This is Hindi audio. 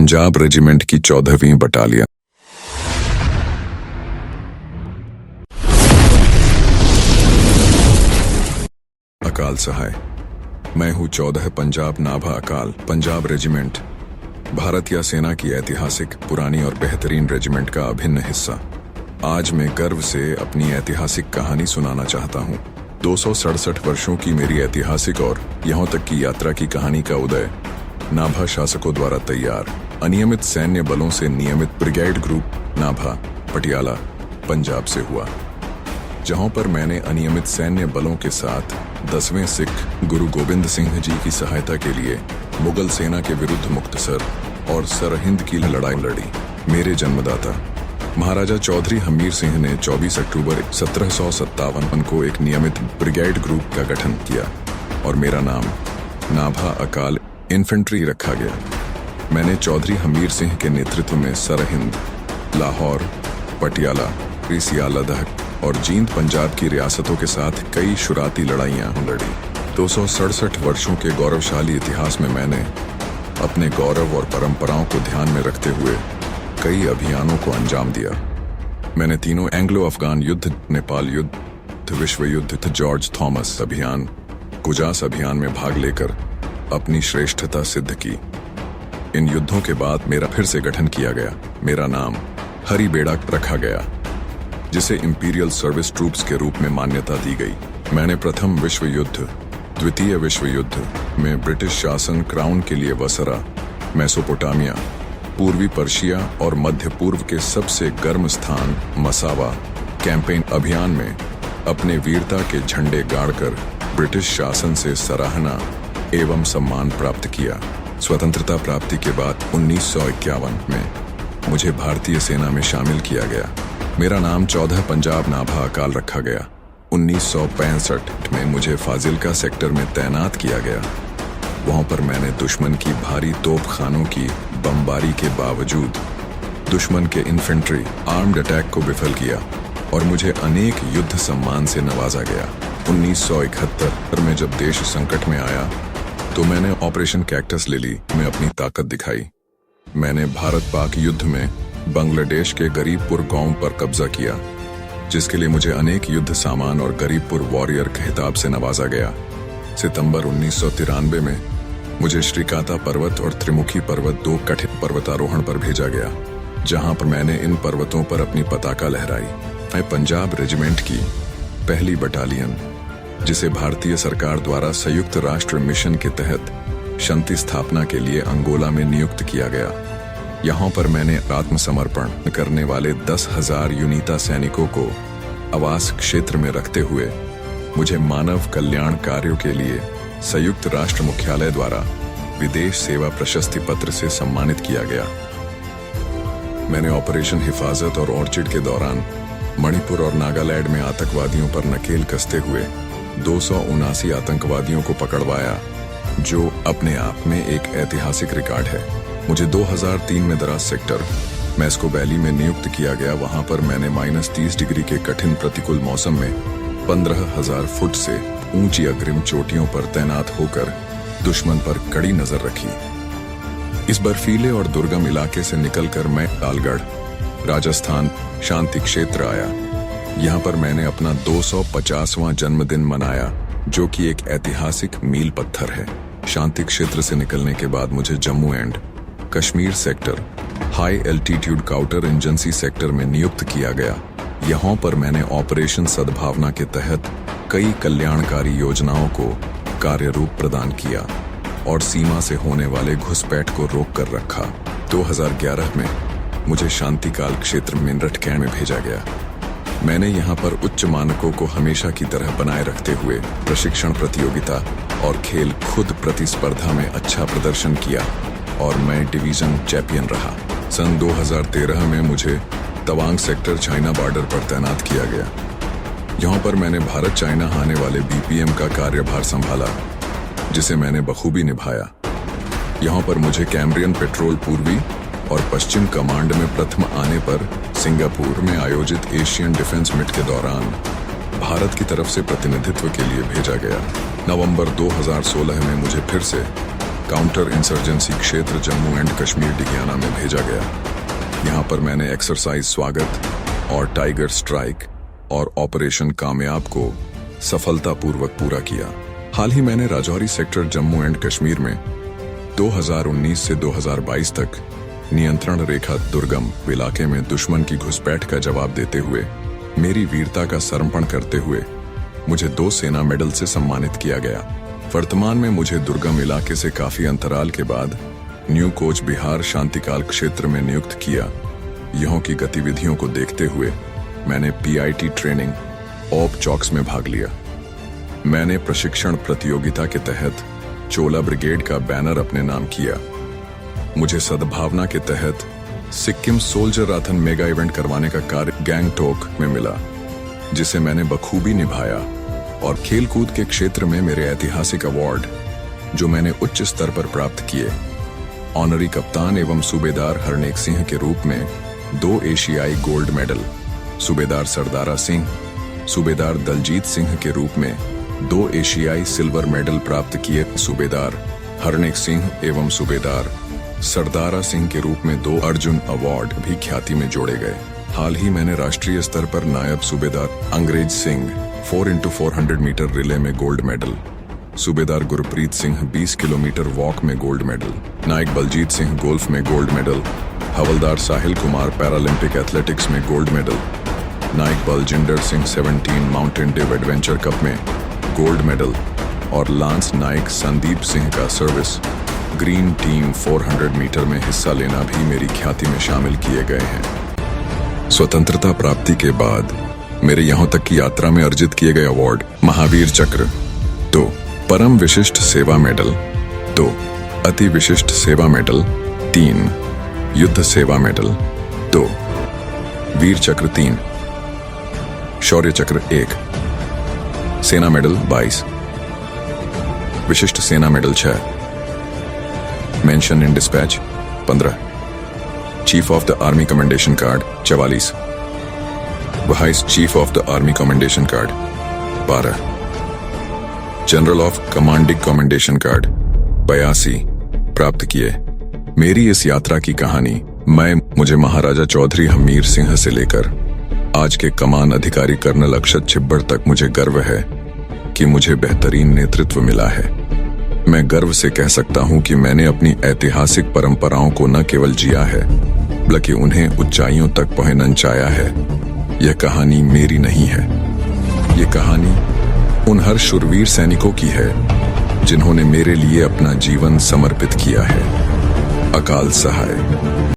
पंजाब रेजिमेंट की 14वीं बटालियन। अकाल सहाय। मैं हूँ 14 पंजाब नाभा अकाल पंजाब रेजिमेंट, भारतीय सेना की ऐतिहासिक, पुरानी और बेहतरीन रेजिमेंट का अभिन्न हिस्सा। आज मैं गर्व से अपनी ऐतिहासिक कहानी सुनाना चाहता हूँ। 267 वर्षों की मेरी ऐतिहासिक और यहाँ तक की यात्रा की कहानी का उदय नाभा शासकों द्वारा तैयार अनियमित सैन्य बलों से नियमित ब्रिगेड ग्रुप नाभा पटियाला पंजाब से हुआ, जहां पर मैंने अनियमित सैन्य बलों के साथ 10वें सिख गुरु गोबिंद सिंह जी की सहायता के लिए मुगल सेना के विरुद्ध मुक्तसर और सरहिंद की लड़ाई लड़ी। मेरे जन्मदाता महाराजा चौधरी हमीर सिंह ने 24 अक्टूबर 1757 को एक नियमित ब्रिगेड ग्रुप का गठन किया और मेरा नाम नाभा अकाल इन्फेंट्री रखा गया। मैंने चौधरी हमीर सिंह के नेतृत्व में सरहिंद, लाहौर, पटियाला, रिसियाला और जींद पंजाब की रियासतों के साथ कई शुराती लड़ाइयां लड़ी। 267 वर्षों के गौरवशाली इतिहास में मैंने अपने गौरव और परंपराओं को ध्यान में रखते हुए कई अभियानों को अंजाम दिया। मैंने तीनों एंग्लो अफगान युद्ध, नेपाल युद्ध, विश्व युद्ध, जॉर्ज थॉमस अभियान, गुजास अभियान में भाग लेकर अपनी श्रेष्ठता सिद्ध की। इन युद्धों के बाद मेरा फिर से गठन किया गया। मेरा नाम हरी बेड़ा रखा गया, जिसे इंपीरियल सर्विस ट्रूप्स के रूप में मान्यता दी गई। मैंने प्रथम विश्व युद्ध, द्वितीय विश्व युद्ध में ब्रिटिश शासन क्राउन के लिए वसरा, मेसोपोटामिया, पूर्वी पर्शिया और मध्य पूर्व के सबसे गर्म स्थान मसावा कैंपेन अभियान में अपने वीरता के झंडे गाड़कर ब्रिटिश शासन से सराहना एवं सम्मान प्राप्त किया। स्वतंत्रता प्राप्ति के बाद 1951 में मुझे भारतीय सेना में शामिल किया गया। मेरा नाम 14 पंजाब नाभा अकाल रखा गया। 1965 में मुझे फाजिल्का सेक्टर में तैनात किया गया। वहां पर मैंने दुश्मन की भारी तोपखानों की बमबारी के बावजूद दुश्मन के इन्फेंट्री आर्म्ड अटैक को विफल किया और मुझे अनेक युद्ध सम्मान से नवाजा गया। 1971 में जब देश संकट में आया तो मैंने ऑपरेशन कैक्टस लिली में अपनी ताकत दिखाई। मैंने भारत पाक युद्ध में बांग्लादेश के गरीबपुर गांव पर कब्जा किया, जिसके लिए मुझे अनेक युद्ध सामान और गरीबपुर वॉरियर खिताब से नवाजा गया। सितंबर 1993 में मुझे श्रीकाता पर्वत और त्रिमुखी पर्वत, 2 कठिन पर्वतारोहण पर भेजा गया, जहां पर मैंने इन पर्वतों पर अपनी पताका लहराई। मैं पंजाब रेजिमेंट की पहली बटालियन, जिसे भारतीय सरकार द्वारा संयुक्त राष्ट्र मिशन के तहत शांति स्थापना के लिए अंगोला में नियुक्त किया गया। यहाँ पर मैंने आत्मसमर्पण करने वाले 10,000 यूनिता सैनिकों को आवास क्षेत्र में रखते हुए मुझे मानव कल्याण कार्यों के लिए संयुक्त राष्ट्र मुख्यालय द्वारा विदेश सेवा प्रशस्ति पत्र से सम्मानित किया गया। मैंने ऑपरेशन हिफाजत और ऑर्चिड के दौरान मणिपुर और नागालैंड में आतंकवादियों पर नकेल कसते हुए 279 आतंकवादियों को पकड़वाया, जो अपने आप में एक ऐतिहासिक रिकॉर्ड है। मुझे 2003 में द्रास सेक्टर मैस्को वैली में नियुक्त किया गया। वहां पर मैंने -30 डिग्री के कठिन प्रतिकूल मौसम में 15,000 फुट से ऊंची अग्रिम चोटियों पर तैनात होकर दुश्मन पर कड़ी नजर रखी। इस बर्फीले और दुर्गम इलाके से निकलकर मैं लालगढ़, राजस्थान शांति क्षेत्र आया। यहाँ पर मैंने अपना 250वां जन्मदिन मनाया, जो कि एक ऐतिहासिक मील पत्थर है। शांति क्षेत्र से निकलने के बाद मुझे Jammu and Kashmir sector high altitude counter insurgency sector में नियुक्त किया गया। यहाँ पर मैंने ऑपरेशन सद्भावना के तहत कई कल्याणकारी योजनाओं को कार्य रूप प्रदान किया और सीमा से होने वाले घुसपैठ को रोक कर रखा। 2011 में मुझे शांतिकाल क्षेत्र मेरठ कैंप में भेजा गया। मैंने यहाँ पर उच्च मानकों को हमेशा की तरह बनाए रखते हुए प्रशिक्षण प्रतियोगिता और खेल खुद प्रतिस्पर्धा में अच्छा प्रदर्शन किया और मैं डिवीजन चैंपियन रहा। सन 2013 में मुझे तवांग सेक्टर चाइना बॉर्डर पर तैनात किया गया। यहाँ पर मैंने भारत चाइना आने वाले BPM का कार्यभार संभाला, जिसे मैंने बखूबी निभाया। यहाँ पर मुझे कैम्ब्रियन पेट्रोल पूर्वी और पश्चिम कमांड में प्रथम आने पर सिंगापुर में आयोजित एशियन डिफेंस मीट के दौरान भारत की तरफ से प्रतिनिधित्व के लिए भेजा गया। नवंबर 2016 में मुझे फिर से काउंटर इंसर्जेंसी क्षेत्र जम्मू एंड कश्मीर डिगियाना में भेजा गया। यहाँ पर मैंने एक्सरसाइज स्वागत और टाइगर स्ट्राइक और ऑपरेशन कामयाब को सफलतापूर्वक पूरा किया। हाल ही मैंने राजौरी सेक्टर जम्मू एंड कश्मीर में 2019 से 2022 तक नियंत्रण रेखा दुर्गम इलाके में दुश्मन की घुसपैठ का जवाब देते हुए मेरी वीरता का समर्पण करते हुए मुझे 2 सेना मेडल से सम्मानित किया गया। वर्तमान में मुझे दुर्गम इलाके से काफी अंतराल के बाद न्यू कोच बिहार शांतिकाल क्षेत्र में नियुक्त किया। यहाँ की गतिविधियों को देखते हुए मैंने PIT ट्रेनिंग ऑप चौक्स में भाग लिया। मैंने प्रशिक्षण प्रतियोगिता के तहत चोला ब्रिगेड का बैनर अपने नाम किया। मुझे सद्भावना के तहत सिक्किम सोल्जर राथन मेगा इवेंट करवाने का कार्य गैंगटोक में मिला, जिसे मैंने बखूबी निभाया। और खेलकूद के क्षेत्र में मेरे ऐतिहासिक अवार्ड जो मैंने उच्च स्तर पर प्राप्त किए, ऑनरी कप्तान एवं सूबेदार हरनेक सिंह के रूप में 2 एशियाई गोल्ड मेडल, सूबेदार सरदारा सिंह, सूबेदार दलजीत सिंह के रूप में 2 एशियाई सिल्वर मेडल प्राप्त किए। सूबेदार हरनेक सिंह एवं सूबेदार सरदारा सिंह के रूप में 2 अर्जुन अवार्ड भी ख्याति में जोड़े गए। हाल ही मैंने राष्ट्रीय स्तर पर नायब सूबेदार Angrej Singh 4x400 metre relay में गोल्ड मेडल, सूबेदार गुरप्रीत सिंह 20 किलोमीटर वॉक में गोल्ड मेडल, नायक बलजीत सिंह गोल्फ में गोल्ड मेडल, हवलदार साहिल कुमार पैरालंपिक एथलेटिक्स में गोल्ड मेडल, नायक Baljinder Singh 17 mountain Dew adventure cup में गोल्ड मेडल और लांस नायक संदीप सिंह का सर्विस ग्रीन टीम 400 मीटर में हिस्सा लेना भी मेरी ख्याति में शामिल किए गए हैं। स्वतंत्रता प्राप्ति के बाद मेरे यहाँ तक की यात्रा में अर्जित किए गए अवार्ड: महावीर चक्र 2, परम विशिष्ट सेवा मेडल 2, अति विशिष्ट सेवा मेडल 3, युद्ध सेवा मेडल 2, वीर चक्र 3, शौर्य चक्र 1, सेना मेडल 22, विशिष्ट सेना medal 6, mention in dispatch 15, chief of the army commendation card 44, vice chief of the army commendation card 12, general of commanding commendation card 82 प्राप्त किए। मेरी इस यात्रा की कहानी मुझे महाराजा चौधरी हमीर सिंह से लेकर आज के कमान अधिकारी कर्नल अक्षत छिब्बर तक मुझे गर्व है कि मुझे बेहतरीन नेतृत्व मिला है। मैं गर्व से कह सकता हूं कि मैंने अपनी ऐतिहासिक परंपराओं को न केवल जिया है बल्कि उन्हें ऊंचाइयों तक पहुंचाया है। यह कहानी मेरी नहीं है, यह कहानी उन हर शूरवीर सैनिकों की है जिन्होंने मेरे लिए अपना जीवन समर्पित किया है। अकाल सहाय।